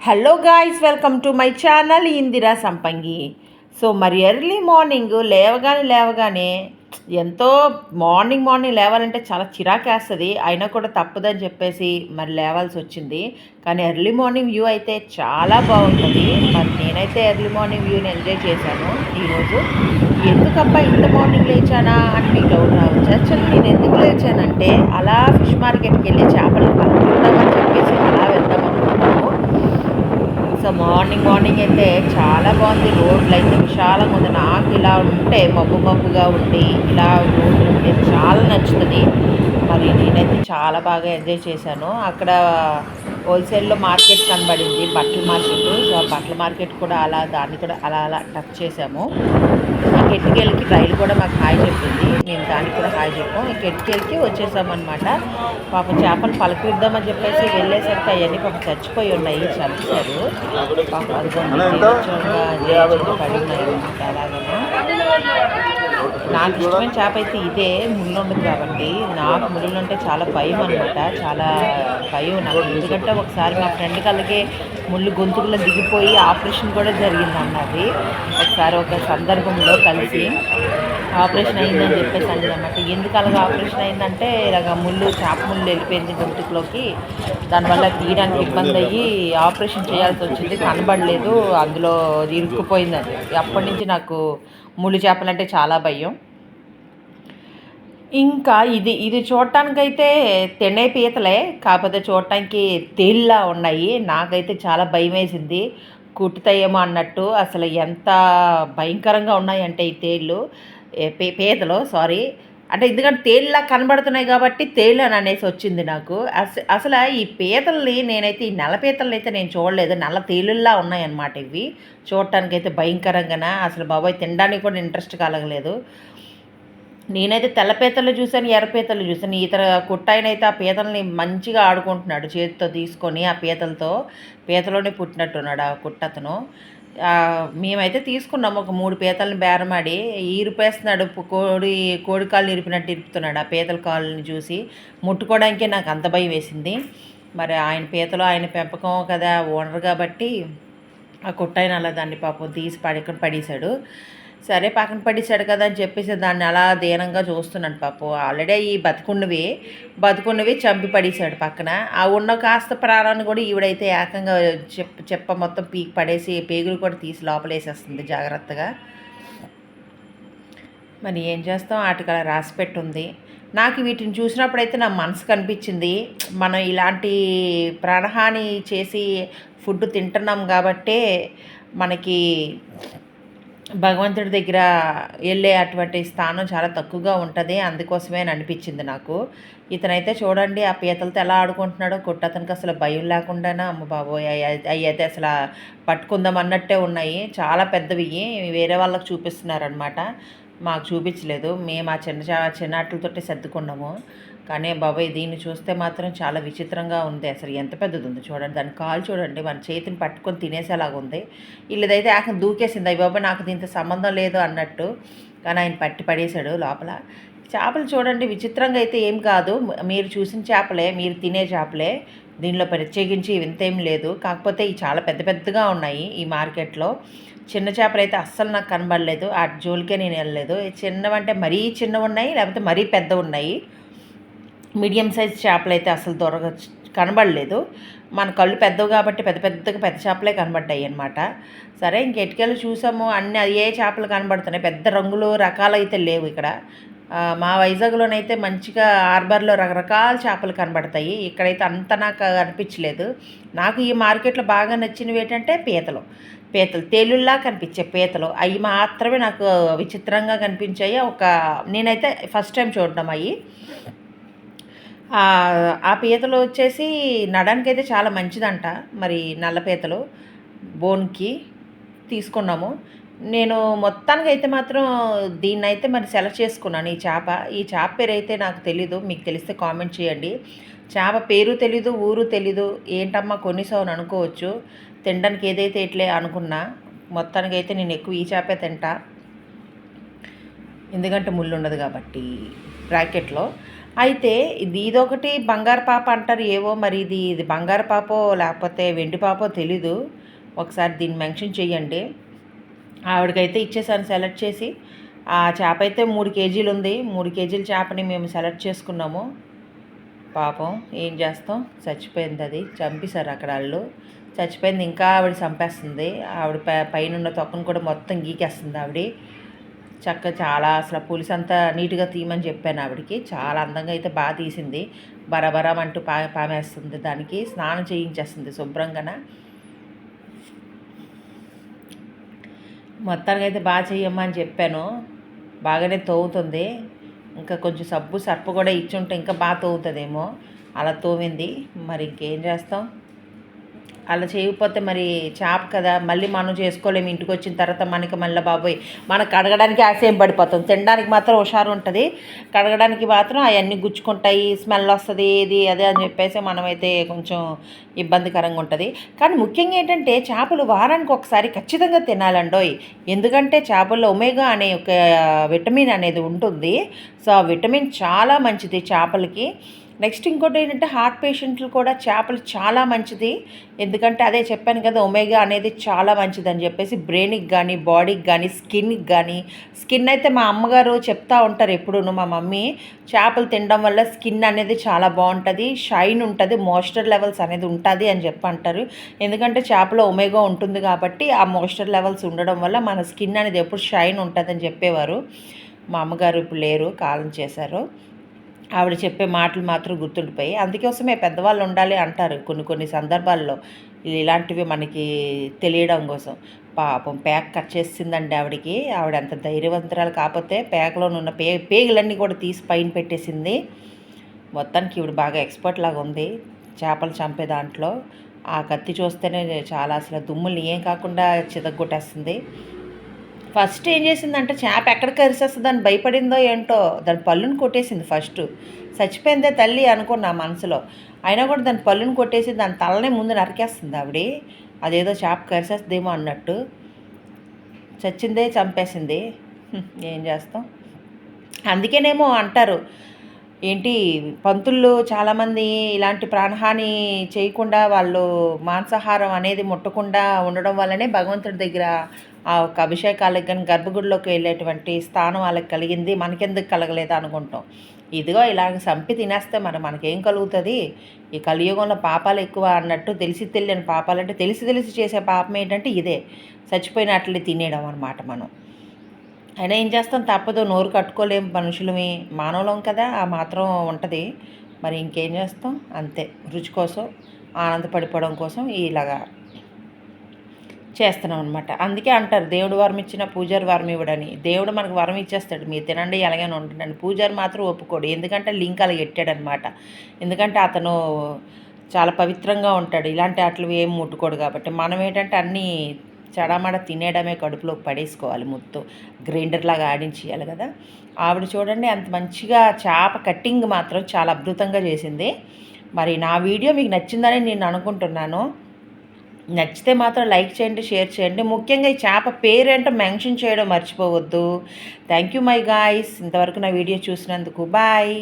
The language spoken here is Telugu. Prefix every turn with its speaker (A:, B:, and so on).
A: Hello guys, welcome to my channel Indira సంపంగి. సో మరి ఎర్లీ మార్నింగ్ లేవగానే ఎంతో మార్నింగ్ లేవాలంటే చాలా చిరాకేస్తుంది. అయినా కూడా తప్పదని చెప్పేసి మరి లేవాల్సి వచ్చింది. కానీ ఎర్లీ మార్నింగ్ వ్యూ అయితే చాలా బాగుంటుంది. మరి నేనైతే ఎర్లీ మార్నింగ్ వ్యూని ఎంజాయ్ చేశాను ఈరోజు. ఎందుకబ్బా ఇంత మార్నింగ్ లేచానా అని మీకు డౌట్ రావచ్చు. యాక్చువల్లీ నేను ఎందుకు లేచానంటే అలా ఫిష్ మార్కెట్కి వెళ్ళి చేపలను పలుకుతామని చెప్పేసి అలా వెళ్దాం అనుకున్నాము. సో మార్నింగ్ అయితే చాలా బాగుంది. రోడ్లు అయితే విశాలంగా ఉంది. నాకు ఇలా ఉంటే మబ్బుగా ఉండి ఇలా రోడ్లు ఉంటే చాలా నచ్చుతుంది. మరి నేనైతే చాలా బాగా ఎంజాయ్ చేశాను. అక్కడ హోల్సేల్లో మార్కెట్ కనబడింది, బట్టల మార్కెట్. సో ఆ బట్టల మార్కెట్ కూడా దాన్ని కూడా అలా టచ్ చేసాము. కెట్టికెళ్ళకి రైలు కూడా మాకు హాయ్ చెప్పింది. మేము దానికి కూడా హాయ్ చెప్పాం. కెట్టికెళ్ళకి వచ్చేసామన్నమాట. పాపం చేపలు పలకరిద్దామని చెప్పేసి వెళ్ళేసరికి అవన్నీ పాపం చచ్చిపోయి ఉన్నాయి, చంపేశారు పాపం. అదిగోండి పడి ఉన్నాయి అన్నమాట. అలాగనే నాకు ఇష్టమైన చేప అయితే ఇదే, ముళ్ళు ఉండదు కాబట్టి. నాకు ముళ్ళు అంటే చాలా భయం అనమాట, చాలా భయం నాకు. ఎందుకంటే ఒకసారి మా ఫ్రెండ్ కళ్ళకి ముళ్ళు గొంతుకులో దిగిపోయి ఆపరేషన్ కూడా జరిగింది అన్నది. ఒకసారి ఒక సందర్భంలో కలిసి ఆపరేషన్ అయిందని చెప్పేసి అన్నమాట. ఎందుకు అలాగ ఆపరేషన్ అయిందంటే ఇలాగ చేప ముళ్ళు వెళ్ళిపోయింది గొంతుకులోకి. దానివల్ల తీయడానికి ఇబ్బంది అయ్యి ఆపరేషన్ చేయాల్సి వచ్చింది. కనబడలేదు, అందులో ఇరుక్కుపోయిందని. అప్పటి నుంచి నాకు ముళ్ళు చేపలంటే చాలా భయం. ఇంకా ఇది చూడటానికైతే తెనే పీతలే, కాకపోతే చూడటానికి తేలిలా ఉన్నాయి. నాకైతే చాలా భయం వేసింది, కుట్టుతాయేమో అన్నట్టు. అసలు ఎంత భయంకరంగా ఉన్నాయంటే ఈ తేళ్ళు, పీతలు సారీ. అంటే ఎందుకంటే తేలిలా కనబడుతున్నాయి కాబట్టి తేళ్ళు అని అనేసి వచ్చింది నాకు. అసలు ఈ పీతల్ని నేనైతే, ఈ నల్ల పీతల్ని అయితే నేను చూడలేదు. నల్ల తేలుల్లా ఉన్నాయన్నమాట ఇవి. చూడటానికైతే భయంకరంగానే, అసలు బాబాయ్ తినడానికి కూడా ఇంట్రెస్ట్ కలగలేదు. నేనైతే తెల్ల పీతలు చూశాను, ఎర్ర పీతలు చూశాను. ఇతర కుట్టాయనైతే ఆ పీతల్ని మంచిగా ఆడుకుంటున్నాడు చేతితో తీసుకొని. ఆ పీతలోనే పుట్టినట్టున్నాడు ఆ కుట్టతను. మేమైతే తీసుకున్నాము ఒక 3 పీతల్ని బేరమాడి. ఇరిపేస్తున్నాడు, కోడి కాళ్ళు ఇరిపినట్టు ఇరుపుతున్నాడు. ఆ పీతల కాళ్ళని చూసి ముట్టుకోవడానికే నాకు అంత భయం వేసింది. మరి ఆయన పీతలు ఆయన పెంపకం కదా, ఓనర్ కాబట్టి ఆ కుట్టాయన అలా దాన్ని పాపం తీసి పడేశాడు. సరే పక్కన పడేసాడు కదా అని చెప్పేసి దాన్ని అలా దీనంగా చూస్తున్నాడు పాపం. ఆల్రెడీ ఈ బతుకున్నవి చంపి పడేశాడు పక్కన. ఆ ఉన్న కాస్త ప్రాణాన్ని కూడా ఈవిడైతే ఏకంగా చెప్ప మొత్తం పీకి పడేసి పేగులు కూడా తీసి లోపలేసేస్తుంది జాగ్రత్తగా. మరి ఏం చేస్తాం, వాటికి అలా రాసి పెట్టుంది. నాకు వీటిని చూసినప్పుడైతే నా మనసు కనిపించింది, మనం ఇలాంటి ప్రాణహాని చేసి ఫుడ్ తింటున్నాం కాబట్టే మనకి భగవంతుడి దగ్గర వెళ్ళే అటువంటి స్థానం చాలా తక్కువగా ఉంటుంది. అందుకోసమే అనిపించింది నాకు. ఇతనైతే చూడండి ఆ పీతలతో ఎలా ఆడుకుంటున్నాడో. కొట్టతనికి అసలు భయం లేకుండానే, అమ్మ బాబోయ్ అవి అయితే అసలు పట్టుకుందాం అన్నట్టే ఉన్నాయి. చాలా పెద్దవి. వేరే వాళ్ళకి చూపిస్తున్నారనమాట, మాకు చూపించలేదు. మేము ఆ చిన్నాటలతోటి సర్దుకున్నాము. కానీ బాబాయ్ దీన్ని చూస్తే మాత్రం చాలా విచిత్రంగా ఉంది. అసలు ఎంత పెద్దది ఉంది చూడండి. దాని కాలు చూడండి, మన చేతిని పట్టుకొని తినేసేలాగా ఉంది. వీళ్ళదైతే ఆఖరి దూకేసింది. అయ్యి బాబాయ్ నాకు దీంతో సంబంధం లేదు అన్నట్టు. కానీ ఆయన పట్టి పడేశాడు లోపల. చేపలు చూడండి, విచిత్రంగా అయితే ఏం కాదు. మీరు చూసిన చేపలే, మీరు తినే చేపలే. దీనిలో ప్రత్యేకించి వింతేం లేదు. కాకపోతే ఇవి చాలా పెద్దగా ఉన్నాయి ఈ మార్కెట్లో. చిన్న చేపలు అయితే అస్సలు నాకు కనబడలేదు. ఆ జోలికే నేను వెళ్ళలేదు. చిన్నవంటే మరీ చిన్నవి ఉన్నాయి, లేకపోతే మరీ పెద్ద ఉన్నాయి. మీడియం సైజ్ చేపలు అయితే అసలు కనబడలేదు. మన కళ్ళు పెద్దవి కాబట్టి పెద్ద చేపలే కనబడ్డాయి అనమాట. సరే ఇంకెట్టుకెళ్ళి చూసాము, అన్నీ ఏ చేపలు కనబడుతున్నాయి. పెద్ద రంగులు రకాలు అయితే లేవు ఇక్కడ. మా వైజాగ్లోనైతే మంచిగా హార్బర్లో రకరకాల చేపలు కనబడతాయి. ఇక్కడైతే అంత నాకు అనిపించలేదు. నాకు ఈ మార్కెట్లో బాగా నచ్చినవి ఏంటంటే పీతలు తేలుల్లా కనిపించే పీతలు. అవి మాత్రమే నాకు విచిత్రంగా కనిపించాయి. నేనైతే ఫస్ట్ టైం చూడడం అవి. ఆ పీతలు వచ్చేసి నడానికి అయితే చాలా మంచిదంట. మరి నల్ల పీతలు బోన్కి తీసుకున్నాము. నేను మొత్తానికి అయితే మాత్రం దీన్నైతే మరి సెలెక్ట్ చేసుకున్నాను. ఈ చేప పేరు అయితే నాకు తెలీదు, మీకు తెలిస్తే కామెంట్ చేయండి. చేప పేరు తెలీదు, ఊరు తెలీదు. ఏంటమ్మా కొన్నిసార్లు అనుకోవచ్చు, తినడానికి ఏదైతే ఇట్లే అనుకున్నా. మొత్తానికి అయితే నేను ఎక్కువ ఈ చేపే తింటా, ఎందుకంటే ముళ్ళు ఉండదు కాబట్టి బ్రాకెట్లో. అయితే ఇదొకటి బంగారు పాప అంటారు ఏవో, మరి ఇది బంగారు పాపో లేకపోతే వెండి పాపో తెలీదు. ఒకసారి దీన్ని మెన్షన్ చెయ్యండి. ఆవిడకైతే ఇచ్చేసాను సెలెక్ట్ చేసి. ఆ చేప అయితే 3 కేజీలు ఉంది. 3 కేజీల చేపని మేము సెలెక్ట్ చేసుకున్నాము. పాపం ఏం చేస్తాం, చచ్చిపోయింది. అది చంపేశారు అక్కడ వాళ్ళు. చచ్చిపోయింది. ఇంకా ఆవిడ చంపేస్తుంది. ఆవిడ పైన తొక్కను కూడా మొత్తం గీకేస్తుంది ఆవిడ. చాలా అసలు పులుసు అంతా నీట్గా తీయమని చెప్పాను ఆవిడకి. చాలా అందంగా అయితే బాగా తీసింది. బరబరం అంటూ పామేస్తుంది. దానికి స్నానం చేయించేస్తుంది శుభ్రంగాన. మొత్తానికి అయితే బాగా చెయ్యమ్మా అని చెప్పాను. బాగానే తోగుతుంది. ఇంకా కొంచెం సర్పు కూడా ఇచ్చుంటే ఇంకా బాగా తోగుతుందేమో. అలా తోమింది. మరి ఇంకేం చేస్తాం, అలా చేయకపోతే మరి చేప కదా, మళ్ళీ మనం చేసుకోలేము. ఇంటికి వచ్చిన తర్వాత మనకి మళ్ళీ బాబోయ్ మనకు కడగడానికి ఆశయం పడిపోతాం. తినడానికి మాత్రం హుషారు ఉంటుంది, కడగడానికి మాత్రం అవన్నీ గుచ్చుకుంటాయి, స్మెల్ వస్తుంది, ఇది అదే అని చెప్పేసి మనమైతే కొంచెం ఇబ్బందికరంగా ఉంటుంది. కానీ ముఖ్యంగా ఏంటంటే చేపలు వారానికి ఒకసారి ఖచ్చితంగా తినాలండోయ్. ఎందుకంటే చేపల్లో ఒమేగా అనే ఒక విటమిన్ అనేది ఉంటుంది. సో ఆ విటమిన్ చాలా మంచిది చేపలకి. నెక్స్ట్ ఇంకోటి ఏంటంటే హార్ట్ పేషెంట్లు కూడా చేపలు చాలా మంచిది. ఎందుకంటే అదే చెప్పాను కదా, ఒమేగా అనేది చాలా మంచిది అని చెప్పేసి బ్రెయిన్కి కానీ బాడీకి కానీ స్కిన్కి కానీ. స్కిన్ అయితే మా అమ్మగారు చెప్తా ఉంటారు ఎప్పుడూ, మా మమ్మీ చేపలు తినడం వల్ల స్కిన్ అనేది చాలా బాగుంటుంది, షైన్ ఉంటుంది, మాయిశ్చర్ లెవెల్స్ అనేది ఉంటుంది అని చెప్పి అంటారు. ఎందుకంటే చేపలో ఒమేగా ఉంటుంది కాబట్టి ఆ మాయిశ్చర్ లెవెల్స్ ఉండడం వల్ల మన స్కిన్ అనేది ఎప్పుడు షైన్ ఉంటుందని చెప్పేవారు. మా అమ్మగారు ఇప్పుడు లేరు, కాలం చేశారు. ఆవిడ చెప్పే మాటలు మాత్రం గుర్తుండిపోయి. అందుకోసమే పెద్దవాళ్ళు ఉండాలి అంటారు కొన్ని సందర్భాల్లో, ఇలాంటివి మనకి తెలియడం కోసం. పాపం పేక కట్ చేసిందండి ఆవిడకి. ఆవిడ అంత ధైర్యవంతురాలు కాకపోతే పేకలోనున్న పేగులన్నీ కూడా తీసి పైన పెట్టేసింది. మొత్తానికి ఈవిడ బాగా ఎక్స్పర్ట్ లాగా ఉంది చేపలు చంపే దాంట్లో. ఆ కత్తి చూస్తేనే చాలా అసలు దుమ్ముల్ని ఏం కాకుండా చితగ్గొట్టేస్తుంది. ఫస్ట్ ఏం చేసిందంటే చేప ఎక్కడ కరిసేస్తుంది అని భయపడిందో ఏంటో దాని పళ్ళుని కొట్టేసింది ఫస్ట్. చచ్చిపోయిందే తల్లి అనుకున్నా మనసులో. అయినా కూడా దాని పళ్ళుని కొట్టేసి దాని తలనే ముందు నరికేస్తుంది ఆవిడ. అదేదో చేప కరిసేస్తుందేమో అన్నట్టు. చచ్చిందే చంపేసింది. ఏం చేస్తాం. అందుకేనేమో అంటారు ఏంటి, పంతుళ్ళు చాలామంది ఇలాంటి ప్రాణహాని చేయకుండా వాళ్ళు మాంసాహారం అనేది ముట్టకుండా ఉండడం వల్లనే భగవంతుడి దగ్గర ఆ ఒక అభిషేకాలకు కానీ గర్భగుడిలోకి వెళ్ళేటువంటి స్థానం వాళ్ళకి కలిగింది. మనకెందుకు కలగలేదు అనుకుంటాం. ఇదిగో ఇలాగ చంపి తినేస్తే మనకేం కలుగుతుంది. ఈ కలియుగంలో పాపాలు ఎక్కువ అన్నట్టు. తెలియని పాపాలంటే తెలిసి చేసే పాపం ఏంటంటే ఇదే, చచ్చిపోయిన అట్లే తినేయడం అనమాట మనం. అయినా ఏం చేస్తాం, తప్పదు, నోరు కట్టుకోలేం, మనుషులమి, మానవులం కదా, ఆ మాత్రం ఉంటుంది. మరి ఇంకేం చేస్తాం, అంతే. రుచి కోసం, ఆనందపడిపోవడం కోసం ఇలాగా చేస్తున్నాం అనమాట. అందుకే అంటారు దేవుడు వరం ఇచ్చిన పూజారి వరం ఇవ్వడని. దేవుడు మనకు వరం ఇచ్చేస్తాడు, మీరు తినండి ఎలాగైనా ఉంటుందండి. పూజారి మాత్రం ఒప్పుకోడు. ఎందుకంటే లింక్ అలా పెట్టాడనమాట. ఎందుకంటే అతను చాలా పవిత్రంగా ఉంటాడు, ఇలాంటి ఆటలు ఏం ముట్టుకోడు కాబట్టి. మనం ఏంటంటే అన్నీ చడామడ తినేయడమే, కడుపులోకి పడేసుకోవాలి, మొత్తం గ్రైండర్లాగా ఆడించేయాలి కదా. ఆవిడ చూడండి అంత మంచిగా చేప కట్టింగ్ మాత్రం చాలా అద్భుతంగా చేసింది. మరి నా వీడియో మీకు నచ్చిందని నేను అనుకుంటున్నాను. నచ్చితే మాత్రం లైక్ చేయండి, షేర్ చేయండి. ముఖ్యంగా ఈ చేప పేరేంటో మెన్షన్ చేయడం మర్చిపోవద్దు. థ్యాంక్ యూ మై గాయ్స్, ఇంతవరకు నా వీడియో చూసినందుకు. బాయ్.